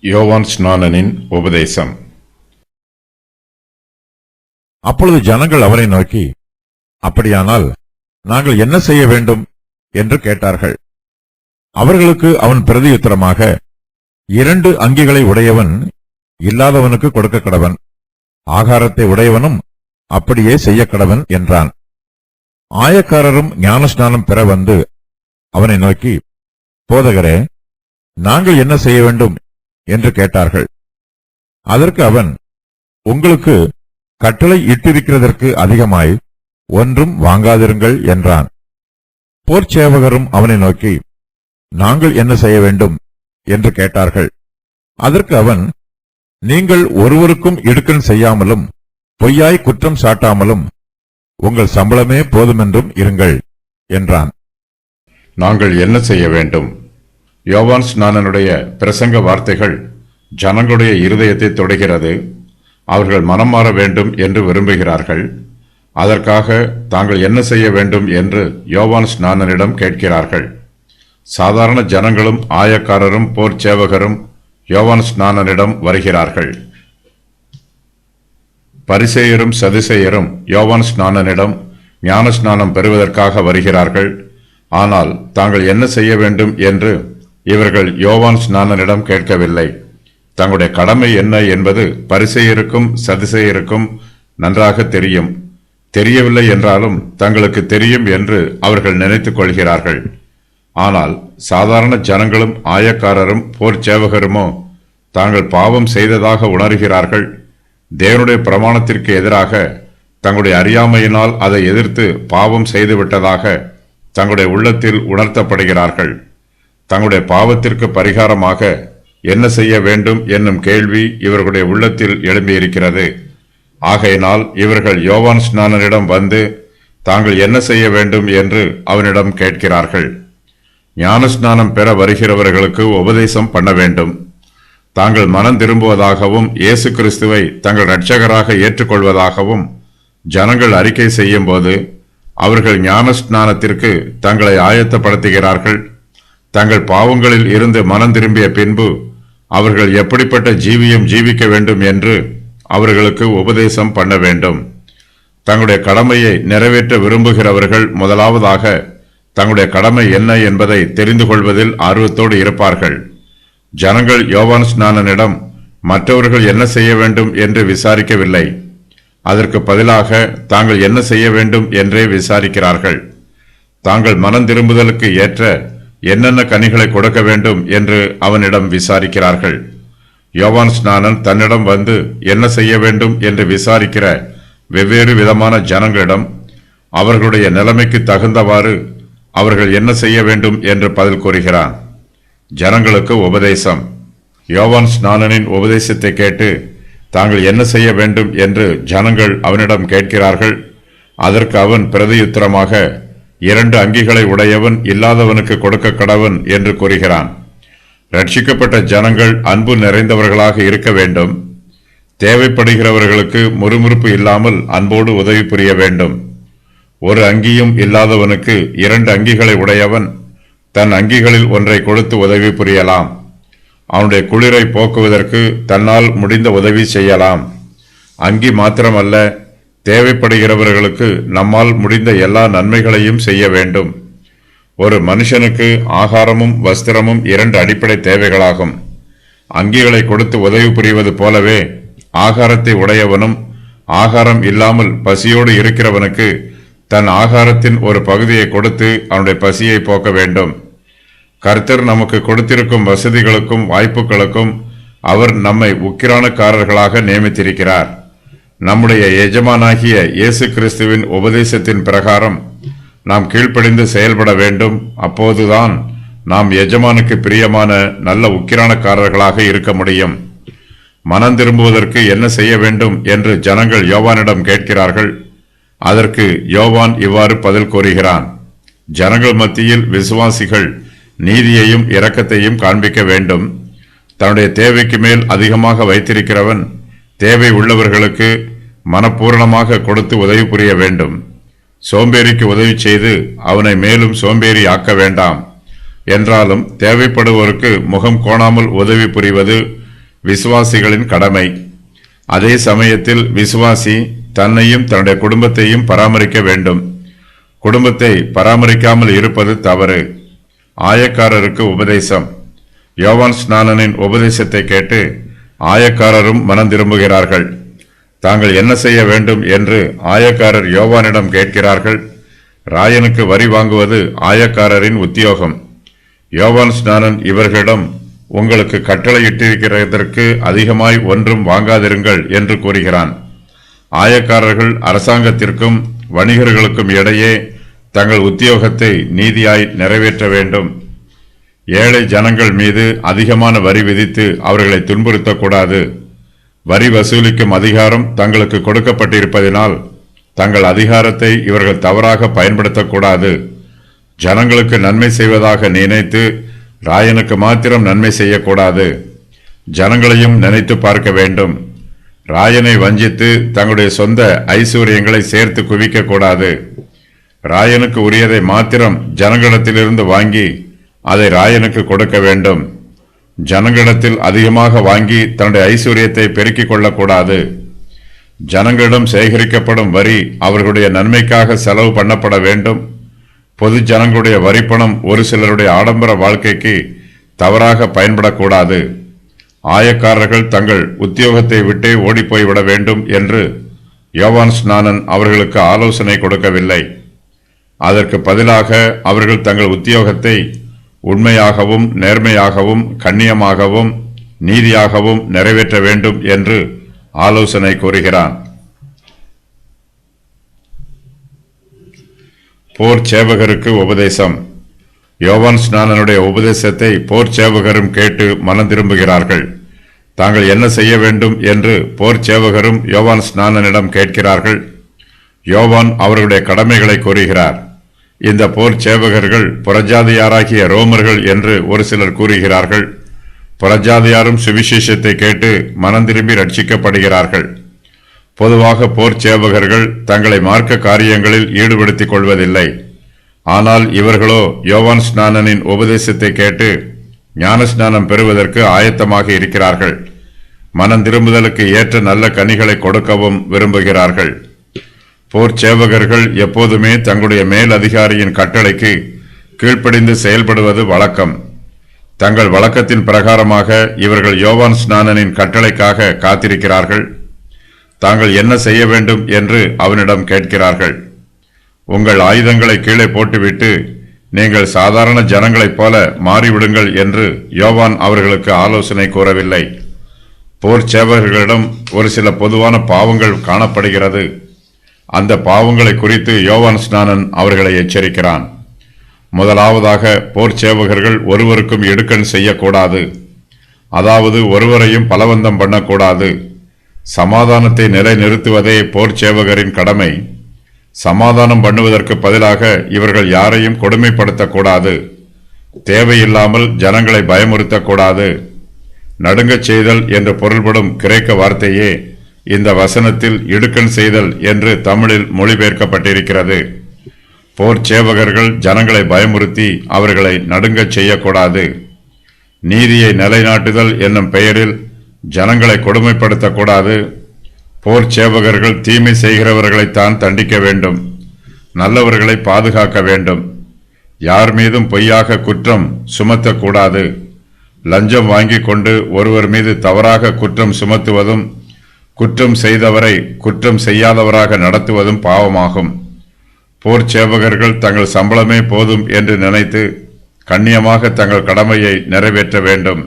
யோவான் ஸ்நானனின் உபதேசம். அப்பொழுது ஜனங்கள் அவரை நோக்கி, அப்படியானால் நாங்கள் என்ன செய்ய வேண்டும் என்று கேட்டார்கள். அவர்களுக்கு அவன் பிரதியுத்தரமாக, 2 அங்கிகளை உடையவன் இல்லாதவனுக்கு கொடுக்க கடவன், ஆகாரத்தை உடையவனும் அப்படியே செய்ய கடவன் என்றான். ஆயக்காரரும் ஞானஸ்நானம் பெற வந்து அவனை நோக்கி, போதகரே, நாங்கள் என்ன செய்ய வேண்டும் என்று கேட்டார்கள். அதற்கு அவன், உங்களுக்கு கட்டளை இட்டிருக்கிறதற்கு அதிகமாய் ஒன்றும் வாங்காதிருங்கள் என்றான். போர்ச்சேவகரும் அவனை நோக்கி, நாங்கள் என்ன செய்ய வேண்டும் என்று கேட்டார்கள். அதற்கு அவன், நீங்கள் ஒருவருக்கும் இடுக்கண் செய்யாமலும் பொய்யாய் குற்றம் சாட்டாமலும் உங்கள் சம்பளமே போதுமென்றும் இருங்கள் என்றான். நாங்கள் என்ன செய்ய வேண்டும்? யோவான் ஸ்நானனுடைய பிரசங்க வார்த்தைகள் ஜனங்களுடைய இருதயத்தை தொடுகிறது. அவர்கள் மனம் மாற வேண்டும் என்று விரும்புகிறார்கள். அதற்காக தாங்கள் என்ன செய்ய வேண்டும் என்று யோவான் ஸ்நானனிடம் கேட்கிறார்கள். சாதாரண ஜனங்களும் ஆயக்காரரும் போர்ச்சேவகரும் யோவான் ஸ்நானனிடம் வருகிறார்கள். பரிசேயரும் சதுசேயரும் யோவான் ஸ்நானனிடம் ஞானஸ்நானம் பெறுவதற்காக வருகிறார்கள். ஆனால் தாங்கள் என்ன செய்ய வேண்டும் என்று இவர்கள் யோவான் ஸ்நானனிடம் கேட்கவில்லை. தங்களுடைய கடமை என்ன என்பது பரிசேயருக்கும் சதுசேயருக்கும் நன்றாக தெரியும். தெரியவில்லை என்றாலும் தங்களுக்கு தெரியும் என்று அவர்கள் நினைத்துக் கொள்கிறார்கள். ஆனால் சாதாரண ஜனங்களும் ஆயக்காரரும் போர்ச்சேவகருமோ தாங்கள் பாவம் செய்ததாக உணர்கிறார்கள். தேவனுடைய பிரமாணத்திற்கு எதிராக தங்களுடைய அறியாமையினால் அதை எதிர்த்து பாவம் செய்துவிட்டதாக தங்களுடைய உள்ளத்தில் உணர்த்தப்படுகிறார்கள். தங்களுடைய பாவத்திற்கு பரிகாரமாக என்ன செய்ய வேண்டும் என்னும் கேள்வி இவர்களுடைய உள்ளத்தில் எழும்பியிருக்கிறது. ஆகையினால் இவர்கள் யோவான் ஸ்நானனிடம் வந்து தாங்கள் என்ன செய்ய வேண்டும் என்று அவனிடம் கேட்கிறார்கள். ஞானஸ்நானம் பெற வருகிறவர்களுக்கு உபதேசம் பண்ண வேண்டும். தாங்கள் மனம் திரும்புவதாகவும் இயேசு கிறிஸ்துவை தங்கள் இரட்சகராக ஏற்றுக்கொள்வதாகவும் ஜனங்கள் அறிக்கை செய்யும் போது அவர்கள் ஞானஸ்நானத்திற்கு தங்களை ஆயத்தப்படுத்துகிறார்கள். தங்கள் பாவங்களில் இருந்து மனம் திரும்பிய பின்பு அவர்கள் எப்படிப்பட்ட ஜீவியம் ஜீவிக்க வேண்டும் என்று அவர்களுக்கு உபதேசம் பண்ண வேண்டும். தங்களுடைய கடமையை நிறைவேற்ற விரும்புகிறவர்கள் முதலாவதாக தங்களுடைய கடமை என்ன என்பதை தெரிந்து கொள்வதில் ஆர்வத்தோடு இருப்பார்கள். ஜனங்கள் யோவான் ஸ்நானனிடம் மற்றவர்கள் என்ன செய்ய வேண்டும் என்று விசாரிக்கவில்லை. அதற்கு பதிலாக தாங்கள் என்ன செய்ய வேண்டும் என்றே விசாரிக்கிறார்கள். தாங்கள் மனம் திரும்புதலுக்கு ஏற்ற என்னென்ன கனிகளை கொடுக்க வேண்டும் என்று அவனிடம் விசாரிக்கிறார்கள். யோவான் ஸ்நானன் தன்னிடம் வந்து என்ன செய்ய வேண்டும் என்று விசாரிக்கிற வெவ்வேறு விதமான ஜனங்களிடம் அவர்களுடைய நிலைமைக்கு தகுந்தவாறு அவர்கள் என்ன செய்ய வேண்டும் என்று பதில் கூறுகிறான். ஜனங்களுக்கு உபதேசம். யோவான் ஸ்நானனின் உபதேசத்தை கேட்டு தாங்கள் என்ன செய்ய வேண்டும் என்று ஜனங்கள் அவனிடம் கேட்கிறார்கள். அதற்கு அவன் பிரதியுத்தரமாக, 2 அங்கிகளை உடையவன் இல்லாதவனுக்கு கொடுக்க கடவன் என்று கூறுகிறான். ரட்சிக்கப்பட்ட ஜனங்கள் அன்பு நிறைந்தவர்களாக இருக்க வேண்டும். தேவைப்படுகிறவர்களுக்கு முறுமுறுப்பு இல்லாமல் அன்போடு உதவி புரிய வேண்டும். ஒரு அங்கியும் இல்லாதவனுக்கு 2 அங்கிகளை உடையவன் தன் அங்கிகளில் ஒன்றை கொடுத்து உதவி புரியலாம். அவனுடைய குளிரை போக்குவதற்கு தன்னால் முடிந்த உதவி செய்யலாம். அங்கி மாத்திரமல்ல, தேவைப்படுகிறவர்களுக்கு நம்மால் முடிந்த எல்லா நன்மைகளையும் செய்ய வேண்டும். ஒரு மனுஷனுக்கு ஆகாரமும் வஸ்திரமும் 2 அடிப்படை தேவைகளாகும். அங்கிகளை கொடுத்து உதவி புரிவது போலவே ஆகாரத்தை உடையவனும் ஆகாரம் இல்லாமல் பசியோடு இருக்கிறவனுக்கு தன் ஆகாரத்தின் ஒரு பகுதியை கொடுத்து அவனுடைய பசியை போக்க வேண்டும். கர்த்தர் நமக்கு கொடுத்திருக்கும் வசதிகளுக்கும் வாய்ப்புகளுக்கும் அவர் நம்மை உக்கிரானக்காரர்களாக நியமித்திருக்கிறார். நம்முடைய எஜமானாகிய இயேசு கிறிஸ்துவின் உபதேசத்தின் பிரகாரம் நாம் கீழ்ப்படிந்து செயல்பட வேண்டும். அப்போதுதான் நாம் எஜமானுக்கு பிரியமான நல்ல உக்கிரானக்காரர்களாக இருக்க முடியும். மனம் திரும்புவதற்கு என்ன செய்ய வேண்டும் என்று ஜனங்கள் யோவானிடம் கேட்கிறார்கள். அதற்கு யோவான் இவ்வாறு பதில் கூறுகிறான். ஜனங்கள் மத்தியில் விசுவாசிகள் நீதியையும் இரக்கத்தையும் காண்பிக்க வேண்டும். தன்னுடைய தேவைக்கு மேல் அதிகமாக வைத்திருக்கிறவன் தேவை உள்ளவர்களுக்கு மனப்பூர்ணமாக கொடுத்து உதவி புரிய வேண்டும். சோம்பேறிக்கு உதவி செய்து அவனை மேலும் சோம்பேறி ஆக்க வேண்டாம். என்றாலும் தேவைப்படுவோருக்கு முகம் கோணாமல் உதவி புரிவது விசுவாசிகளின் கடமை. அதே சமயத்தில் விசுவாசி தன்னையும் தன்னுடைய குடும்பத்தையும் பராமரிக்க வேண்டும். குடும்பத்தை பராமரிக்காமல் இருப்பது தவறு. ஆயக்காரருக்கு உபதேசம். யோவான் ஸ்நானனின் உபதேசத்தை கேட்டு ஆயக்காரரும் மனம் திரும்புகிறார்கள். தாங்கள் என்ன செய்ய வேண்டும் என்று ஆயக்காரர் யோவானிடம் கேட்கிறார்கள். ராயனுக்கு வரி வாங்குவது ஆயக்காரரின் உத்தியோகம். யோவான் ஸ்நானன் இவர்களிடம், உங்களுக்கு கட்டளையிட்டிருக்கிறதற்கு அதிகமாய் ஒன்றும் வாங்காதிருங்கள் என்று கூறுகிறான். ஆயக்காரர்கள் அரசாங்கத்திற்கும் வணிகர்களுக்கும் இடையே தங்கள் உத்தியோகத்தை நீதியாய் நிறைவேற்ற வேண்டும். ஏழை ஜனங்கள் மீது அதிகமான வரி விதித்து அவர்களை துன்புறுத்தக்கூடாது. வரி வசூலிக்கும் அதிகாரம் தங்களுக்கு கொடுக்கப்பட்டிருப்பதினால் தங்கள் அதிகாரத்தை இவர்கள் தவறாக பயன்படுத்தக்கூடாது. ஜனங்களுக்கு நன்மை செய்வதாக நினைத்து ராயனுக்கு மாத்திரம் நன்மை செய்யக்கூடாது. ஜனங்களையும் நினைத்து பார்க்க வேண்டும். ராயனை வஞ்சித்து தங்களுடைய சொந்த ஐஸ்வர்யங்களை சேர்த்து குவிக்கக்கூடாது. ராயனுக்கு உரியதை மாத்திரம் ஜனங்களிடத்திலிருந்து வாங்கி அதை ராயனுக்கு கொடுக்க வேண்டும். ஜனங்களிடத்தில் அதிகமாக வாங்கி தன்னுடைய ஐஸ்வர்யத்தை பெருக்கிக் கொள்ளக்கூடாது. ஜனங்களிடம் சேகரிக்கப்படும் வரி அவர்களுடைய நன்மைக்காக செலவு பண்ணப்பட வேண்டும். பொது ஜனங்களுடைய வரிப்பணம் ஒரு சிலருடைய ஆடம்பர வாழ்க்கைக்கு தவறாக பயன்படக்கூடாது. ஆயக்காரர்கள் தங்கள் உத்தியோகத்தை விட்டே ஓடிப்போய்விட வேண்டும் என்று யோவான் ஸ்நானன் அவர்களுக்கு ஆலோசனை கொடுக்கவில்லை. அதற்கு பதிலாக அவர்கள் தங்கள் உத்தியோகத்தை உண்மையாகவும் நேர்மையாகவும் கண்ணியமாகவும் நீதியாகவும் நிறைவேற்ற வேண்டும் என்று ஆலோசனை கூறுகிறான். போர் சேவகருக்கு உபதேசம். யோவான் ஸ்நானனுடைய உபதேசத்தை போர் சேவகரும் கேட்டு மனம் திரும்புகிறார்கள். தாங்கள் என்ன செய்ய வேண்டும் என்று போர் சேவகரும் யோவான் ஸ்நானனிடம் கேட்கிறார்கள். யோவான் அவர்களுடைய கடமைகளை கூறுகிறார். இந்த போர் சேவகர்கள் புறஜாதியாராகிய ரோமர்கள் என்று ஒரு சிலர் கூறுகிறார்கள். புறஜாதியாரும் சுவிசேஷத்தை கேட்டு மனம் திரும்பி ரட்சிக்கப்படுகிறார்கள். பொதுவாக போர் சேவகர்கள் தங்களை மார்க்க காரியங்களில் ஈடுபடுத்திக் கொள்வதில்லை. ஆனால் இவர்களோ யோவான் ஸ்நானனின் உபதேசத்தை கேட்டு ஞானஸ்நானம் பெறுவதற்கு ஆயத்தமாக இருக்கிறார்கள். மனம் திரும்புதலுக்கு ஏற்ற நல்ல கனிகளை கொடுக்கவும் விரும்புகிறார்கள். போர் சேவகர்கள் எப்போதுமே தங்களுடைய மேல் அதிகாரியின் கட்டளைக்கு கீழ்ப்படிந்து செயல்படுவது வழக்கம். தங்கள் வழக்கத்தின் பிரகாரமாக இவர்கள் யோவான் ஸ்நானனின் கட்டளைக்காக காத்திருக்கிறார்கள். தாங்கள் என்ன செய்ய வேண்டும் என்று அவனிடம் கேட்கிறார்கள். உங்கள் ஆயுதங்களை கீழே போட்டுவிட்டு நீங்கள் சாதாரண ஜனங்களைப் போல மாறிவிடுங்கள் என்று யோவான் அவர்களுக்கு ஆலோசனை கூறவில்லை. போர் சேவகர்களிடம் ஒரு சில பொதுவான பாவங்கள் காணப்படுகிறது. அந்த பாவங்களை குறித்து யோவான் ஸ்நானன் அவர்களை எச்சரிக்கிறான். முதலாவதாக, போர் சேவகர்கள் ஒருவருக்கும் இடுக்கண் செய்யக்கூடாது. அதாவது ஒருவரையும் பலவந்தம் பண்ணக்கூடாது. சமாதானத்தை நிலைநிறுத்துவதே போர் சேவகரின் கடமை. சமாதானம் பண்ணுவதற்கு பதிலாக இவர்கள் யாரையும் கொடுமைப்படுத்தக்கூடாது. தேவையில்லாமல் ஜனங்களை பயமுறுத்தக்கூடாது. நடுங்கச் செய்தல் என்று பொருள்படும் கிரேக்க வார்த்தையே இந்த வசனத்தில் இடுக்கண் செய்தல் என்று தமிழில் மொழிபெயர்க்கப்பட்டிருக்கிறது. போர் சேவகர்கள் ஜனங்களை பயமுறுத்தி அவர்களை நடுங்கச் செய்யக்கூடாது. நீதியை நிலைநாட்டுதல் என்னும் பெயரில் ஜனங்களை கொடுமைப்படுத்தக்கூடாது. போர் சேவகர்கள் தீமை செய்கிறவர்களைத்தான் தண்டிக்க வேண்டும். நல்லவர்களை பாதுகாக்க வேண்டும். யார் மீதும் பொய்யாக குற்றம் சுமத்தக்கூடாது. லஞ்சம் வாங்கி கொண்டு ஒருவர் மீது தவறாக குற்றம் சுமத்துவதும் குற்றம் செய்தவரை குற்றம் செய்யாதவராக நடத்துவதும் பாவமாகும். போர் சேவகர்கள் தங்கள் சம்பளமே போதும் என்று நினைத்து கண்ணியமாக தங்கள் கடமையை நிறைவேற்ற வேண்டும்.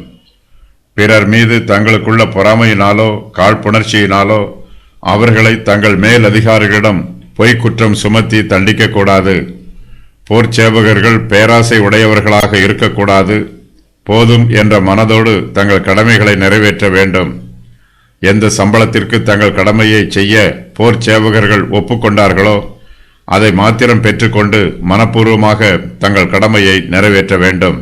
பிறர் மீது தங்களுக்குள்ள பொறாமையினாலோ காழ்ப்புணர்ச்சியினாலோ அவர்களை தங்கள் மேல் அதிகாரிகளிடம் பொய்க்குற்றம் சுமத்தி தண்டிக்கக்கூடாது. போர் சேவகர்கள் பேராசை உடையவர்களாக இருக்கக்கூடாது. போதும் என்ற மனதோடு தங்கள் கடமைகளை நிறைவேற்ற வேண்டும். எந்த சம்பளத்திற்கு தங்கள் கடமையை செய்ய போர் சேவகர்கள் ஒப்புக்கொண்டார்களோ அதை மாத்திரம் பெற்றுக்கொண்டு மனப்பூர்வமாக தங்கள் கடமையை நிறைவேற்ற வேண்டும்.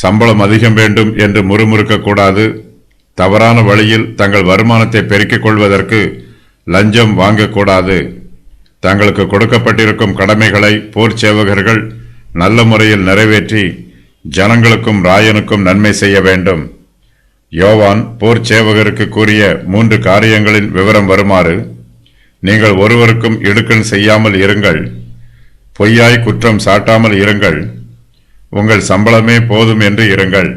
சம்பளம் அதிகம் வேண்டும் என்று முறுமுறுக்கக்கூடாது. தவறான வழியில் தங்கள் வருமானத்தை பெருக்கிக் கொள்வதற்கு லஞ்சம் வாங்கக்கூடாது. தங்களுக்கு கொடுக்கப்பட்டிருக்கும் கடமைகளை போர் சேவகர்கள் நல்ல முறையில் நிறைவேற்றி ஜனங்களுக்கும் ராயனுக்கும் நன்மை செய்ய வேண்டும். யோவான் போர் சேவகருக்கு கூறிய 3 காரியங்களின் விவரம் வருமாறு, நீங்கள் ஒருவருக்கும் இடுக்கண் செய்யாமல் இருங்கள், பொய்யாய் குற்றம் சாட்டாமல் இருங்கள், உங்கள் சம்பளமே போதும் என்று இருங்கள்.